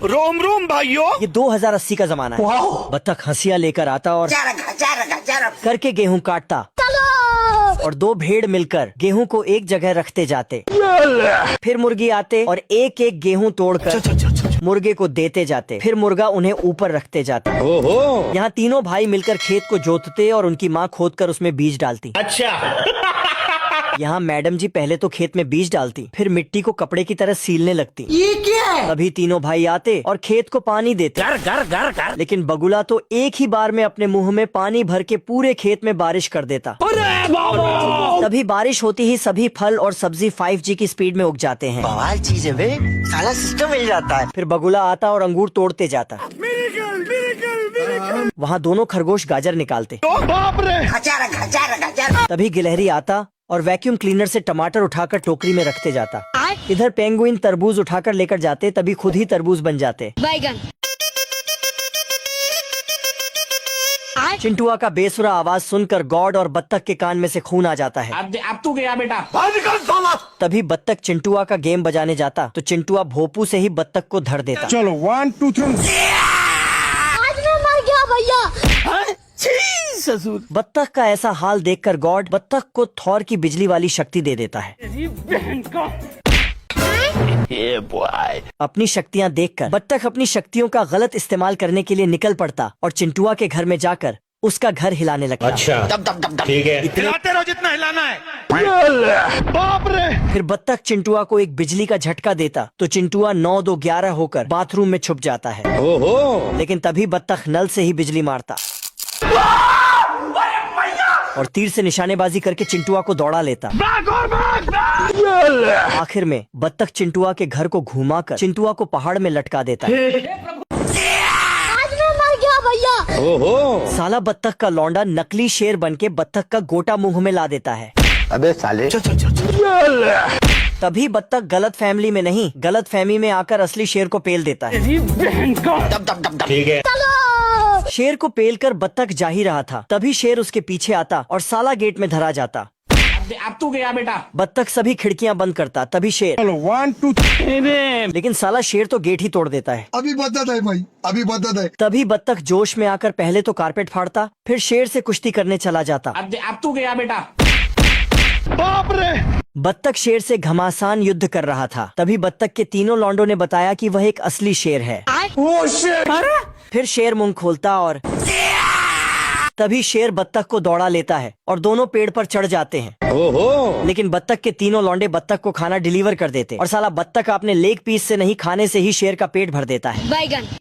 रोम रोम भाइयों। ये 2080 का जमाना है। बत्तख हंसिया लेकर आता और करके गेहूं काटता और दो भेड़ मिलकर गेहूं को एक जगह रखते जाते। फिर मुर्गी आते और एक एक गेहूं तोड़कर मुर्गे को देते जाते। फिर मुर्गा उन्हें ऊपर रखते जाता। यहाँ तीनों भाई मिलकर खेत को जोतते और उनकी माँ खोदकर उसमें बीज डालती। अच्छा। यहाँ मैडम जी पहले तो खेत में बीज डालती, फिर मिट्टी को कपड़े की तरह सीलने लगती। ये क्या है? तभी तीनों भाई आते और खेत को पानी देते। गर। लेकिन बगुला तो एक ही बार में अपने मुंह में पानी भर के पूरे खेत में बारिश कर देता। तभी बारिश होती ही सभी फल और सब्जी 5G की स्पीड में उग जाते हैं। बवाल चीज है बे, साला सिस्टम मिल जाता है। फिर बगुला आता और अंगूर तोड़ते जाता। वहाँ दोनों खरगोश गाजर निकालते। बाप रे। तभी गिलहरी आता और वैक्यूम क्लीनर से टमाटर उठाकर टोकरी में रखते जाता। इधर पेंगुइन तरबूज उठाकर लेकर जाते, तभी खुद ही तरबूज बन जाते। बैगन। चिंटुआ का बेसुरा आवाज सुनकर गॉड और बत्तख के कान में से खून आ जाता है। अब तू गया बेटा। तभी बत्तख चिंटुआ का गेम बजाने जाता तो चिंटुआ भोपू से ही बत्तख को धर देता। चलो 1 2 3। आज मैं मर गया भैया। ससुर। बत्तख का ऐसा हाल देखकर गॉड बत्तख को थॉर की बिजली वाली शक्ति दे देता है। अपनी शक्तियाँ देखकर बत्तख अपनी शक्तियों का गलत इस्तेमाल करने के लिए निकल पड़ता और चिंटुआ के घर में जाकर उसका घर हिलाने लगता। अच्छा। ठीक है। हिलाते रहो जितना हिलाना है। बाप रे। फिर बत्तख चिंटुआ को एक बिजली का झटका देता तो चिंटुआ 9 2 11 होकर बाथरूम में छुप जाता है। लेकिन तभी बत्तख नल से ही बिजली मारता और तीर से निशानेबाजी करके चिंटुआ को दौड़ा लेता। आखिर में बत्तख चिंटुआ के घर को घुमाकर चिंटुआ को पहाड़ में लटका देता है। आज मैं मर गया भैया। साला बत्तख का लौंडा नकली शेर बनके बत्तख का गोटा मुंह में ला देता है। अबे साले। तभी बत्तख गलत फैमिली में नहीं, गलत फहमी में आकर असली शेर को पेल देता है। ठीक है। शेर को पेल कर बत्तख जा ही रहा था, तभी शेर उसके पीछे आता और साला गेट में धरा जाता। अब तू गया बेटा। बत्तख सभी खिड़कियां बंद करता, तभी शेर। चलो 1 2 3। लेकिन साला शेर तो गेट ही तोड़ देता है। अभी बदत है भाई, अभी बदत है। तभी बत्तख जोश में आकर पहले तो कारपेट फाड़ता, फिर शेर से कुश्ती करने चला जाता। अब तू गया बेटा। बाप रे। बत्तख शेर से घमासान युद्ध कर रहा था, तभी बत्तख के तीनों लौंडों ने बताया कि वह एक असली शेर है। फिर शेर मुंह खोलता और तभी शेर बत्तख को दौड़ा लेता है और दोनों पेड़ पर चढ़ जाते हैं। लेकिन बत्तख के तीनों लौंडे बत्तख को खाना डिलीवर कर देते और साला बत्तख अपने लेग पीस से नहीं खाने से ही शेर का पेट भर देता है। बैगन।